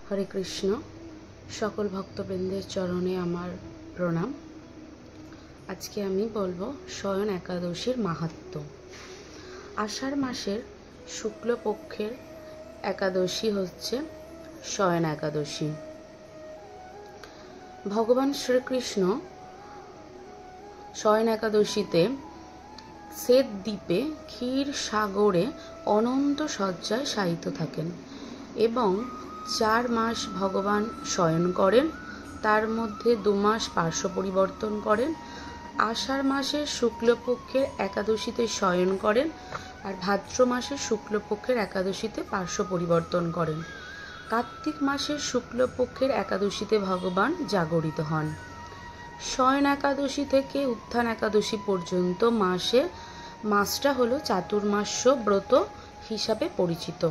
হরে কৃষ্ণ। সকল ভক্তবৃন্দের চরণে আমার প্রণাম। আজকে আমি বলবো শয়ন একাদশীর মাহাত্ম্য। আষাঢ় মাসের শুক্লপক্ষের একাদশী হচ্ছে শয়ন একাদশী। ভগবান শ্রীকৃষ্ণ শয়ন একাদশীতে শ্বেত দ্বীপে ক্ষীর সাগরে অনন্ত শয্যায় শায়িত থাকেন এবং 4 মাস ভগবান শয়ন করেন। তার মধ্যে 2 মাস পার্শ্ব পরিবর্তন করেন। আষাঢ় মাসের শুক্লপক্ষের একাদশীতে শয়ন করেন আর ভাদ্র মাসের শুক্লপক্ষের একাদশীতে পার্শ্ব পরিবর্তন করেন। কার্তিক মাসের শুক্লপক্ষের একাদশীতে ভগবান জাগরিত হন। শয়ন একাদশী থেকে উত্থান একাদশী পর্যন্ত মাসটা হলো চাতুর্মাস্য ব্রত হিসাবে পরিচিত।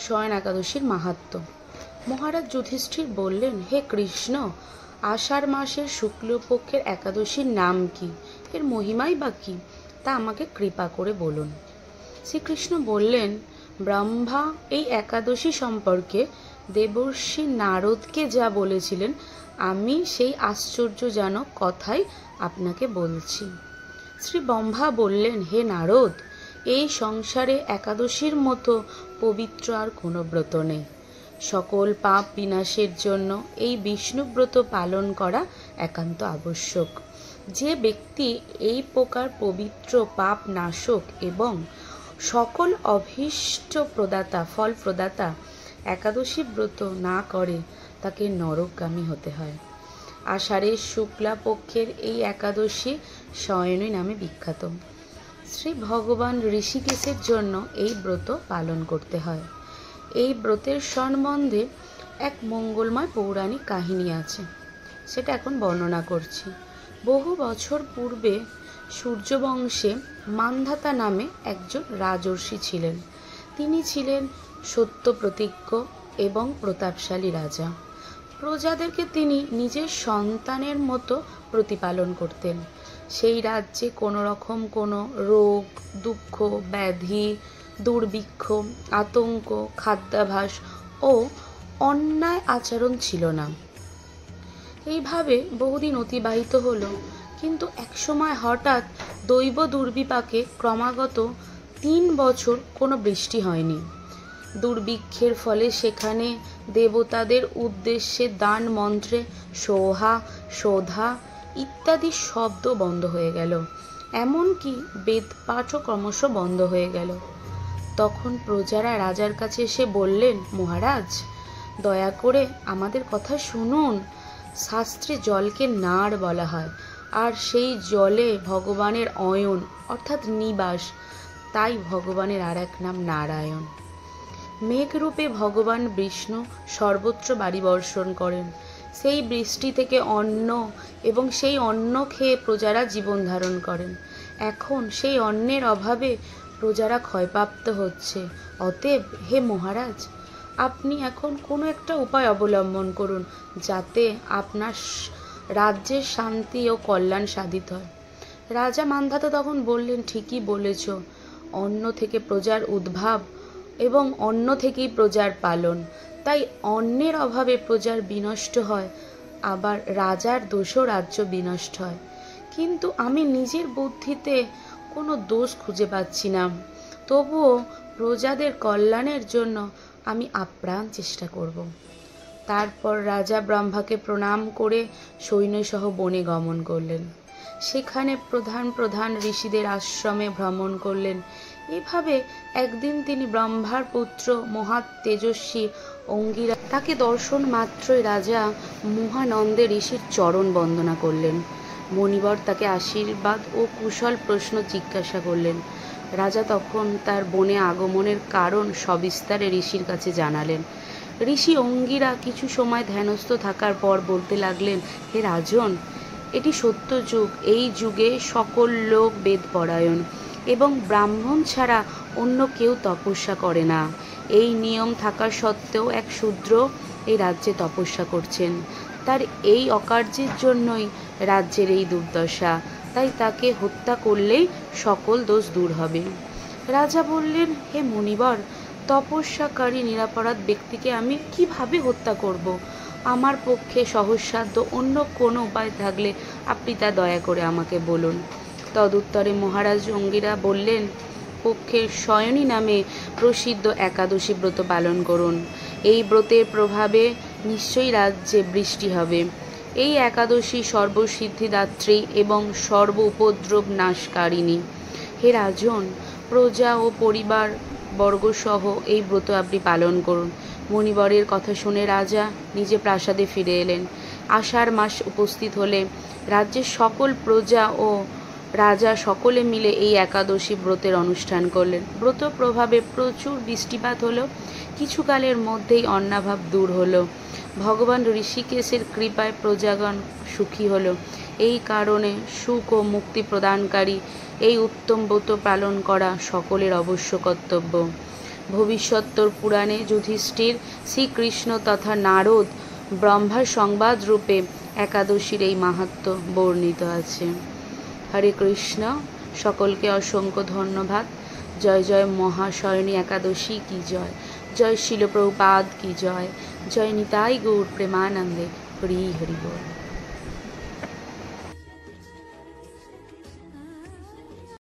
শয়ন একাদশীর মাহাত্ম্য। মহারাজ যুধিষ্ঠির বললেন, হে কৃষ্ণ, আষাঢ় মাসের শুক্লপক্ষের একাদশীর নাম কি, এর মহিমাই বা কি, তা আমাকে কৃপা করে বলুন। শ্রীকৃষ্ণ বললেন, ব্রহ্মা এই একাদশী সম্পর্কে দেবর্ষি নারদকে যা বলেছিলেন আমি সেই আশ্চর্যজনক কথাই আপনাকে বলছি। শ্রী ব্রহ্মা বললেন, হে নারদ, এই সংসারে একাদশীর মতো পবিত্র আর কোনো ব্রত নেই। সকল পাপ বিনাশের জন্য এই বিষ্ণুব্রত পালন করা একান্ত আবশ্যক। যে ব্যক্তি এই প্রকার পবিত্র পাপ নাশক এবং সকল অভীষ্ট প্রদাতা ফল প্রদাতা একাদশী ব্রত না করে তাকে নরকগামী হতে হয়। আষাঢ়ের শুক্লা পক্ষের এই একাদশী শয়নী নামে বিখ্যাত। শ্রী ভগবান ঋষিকেশের জন্য এই ব্রত পালন করতে হয়। এই ব্রতের সম্বন্ধে এক মঙ্গলময় পৌরাণিক কাহিনী আছে, সেটা এখন বর্ণনা করছি। বহু বছর পূর্বে সূর্যবংশে মান্ধাতা নামে একজন রাজর্ষি ছিলেন। তিনি ছিলেন সত্য প্রতিজ্ঞ এবং প্রতাপশালী রাজা। প্রজাদেরকে তিনি নিজের সন্তানের মতো প্রতিপালন করতেন। সেই রাজ্যে কোনো রকম কোনো রোগ, দুঃখ, ব্যাধি, দুর্ভিক্ষ, আতঙ্ক, খাদ্যাভাস ও অন্যায় আচরণ ছিল না। এইভাবে বহুদিন অতিবাহিত হলো, কিন্তু একসময় হঠাৎ দৈব দুর্বিপাকে ক্রমাগত 3 বছর কোনো বৃষ্টি হয়নি। দুর্ভিক্ষের ফলে সেখানে দেবতাদের উদ্দেশ্যে দান মন্ত্রে সোহা, শোধা ইত্যাদি শব্দ বন্ধ হয়ে গেল, এমনকি বেদপাঠও ক্রমশ বন্ধ হয়ে গেল। তখন প্রজারা রাজার কাছে এসে বললেন, মহারাজ, দয়া করে আমাদের কথা শুনুন। শাস্ত্রে জলকে নাড় বলা হয়, আর সেই জলে ভগবানের অয়ন অর্থাৎ নিবাস, তাই ভগবানের আর এক নাম নারায়ণ। মেঘরূপে ভগবান বিষ্ণু সর্বত্র বাড়ি বর্ষণ করেন। সেই বৃষ্টি থেকে অন্ন এবং সেই অন্ন খেয়ে প্রজারা জীবন ধারণ করেন। এখন সেই অন্নের অভাবে প্রজারা ক্ষয়প্রাপ্ত হচ্ছে। অতএব হে মহারাজ, আপনি এখন কোনো একটা উপায় অবলম্বন করুন যাতে আপনার রাজ্যের শান্তি ও কল্যাণ সাধিত হয়। রাজা মান্ধাতা তখন বললেন, ঠিকই বলেছ, অন্ন থেকে প্রজার উদ্ভব এবং অন্ন থেকেই প্রজার পালন, তাই অন্নের অভাবে প্রজার বিনষ্ট হয়, আবার রাজার দোষও রাজ্য বিনষ্ট হয়। কিন্তু আমি নিজের বুদ্ধিতে কোনো দোষ খুঁজে পাচ্ছি না। তবুও প্রজাদের কল্যাণের জন্য আমি আপ্রাণ চেষ্টা করব। তারপর রাজা ব্রহ্মাকে প্রণাম করে সৈন্যসহ বনে গমন করলেন। সেখানে প্রধান প্রধান ঋষিদের আশ্রমে ভ্রমণ করলেন। এভাবে একদিন তিনি ব্রহ্মার পুত্র মহা তেজস্বী অঙ্গিরা, তাকে দর্শন মাত্রই রাজা মহানন্দে ঋষির চরণ বন্দনা করলেন। মণিবর তাকে আশীর্বাদ ও কুশল প্রশ্ন জিজ্ঞাসা করলেন। রাজা তখন তার বনে আগমনের কারণ সবিস্তারে ঋষির কাছে জানালেন। ঋষি অঙ্গিরা কিছু সময় ধ্যানস্থ থাকার পর বলতে লাগলেন, হে রাজন, এটি সত্য যুগ। এই যুগে সকল লোক বেদপরায়ণ এবং ব্রাহ্মণ ছাড়া অন্য কেউ তপস্যা করে না। এই নিয়ম থাকা সত্ত্বেও এক শূদ্র এই রাজ্যে তপস্যা করছেন। তার এই অকার্যের জন্যই রাজ্যের এই দুর্দশা, তাই তাকে হত্যা করলেই সকল দোষ দূর হবে। রাজা বললেন, হে মুনিবর, তপস্যাকারী নিরপরাধ ব্যক্তিকে আমি কিভাবে হত্যা করব? আমার পক্ষে সহজসাধ্য অন্য কোনো উপায় থাকলে আপনি তা দয়া করে আমাকে বলুন। তদুত্তরে মহারাজ অঙ্গিরা বললেন, পক্ষের শয়নী নামে প্রসিদ্ধ একাদশী ব্রত পালন করুন। এই ব্রতের প্রভাবে নিশ্চয়ই রাজ্যে বৃষ্টি হবে। এই একাদশী সর্বসিদ্ধিদাত্রী এবং সর্ব উপদ্রব নাশকারিণী। হে রাজন, প্রজা ও পরিবার বর্গসহ এই ব্রত আপনি পালন করুন। মণিবরের কথা শুনে রাজা নিজে প্রাসাদে ফিরে এলেন। আষাঢ় মাস উপস্থিত হলে রাজ্যের সকল প্রজা ও রাজা সকলে মিলে এই একাদশী ব্রতের অনুষ্ঠান করলেন। ব্রত প্রভাবে প্রচুর বৃষ্টিপাত হলো। কিছুকালের মধ্যেই অন্নাভাব দূর হলো। ভগবান ঋষিকেশের কৃপায় প্রজাগণ সুখী হলো। এই কারণে সুখ ও মুক্তি প্রদানকারী এই উত্তম ব্রত পালন করা সকলের অবশ্য কর্তব্য। ভবিষ্যত্তর পুরাণে যুধিষ্ঠির, শ্রীকৃষ্ণ তথা নারদ ব্রহ্মার সংবাদ রূপে একাদশীর এই মাহাত্ম্য বর্ণিত আছে। হরে কৃষ্ণ। সকলকে অসংখ্য ধন্যবাদ। জয় জয় মহাশয়নী একাদশী কি জয়। জয় শিল প্রভুপাদ কি জয়। জয় নিতাই গৌর প্রেমানন্দে। হরি হরি বল।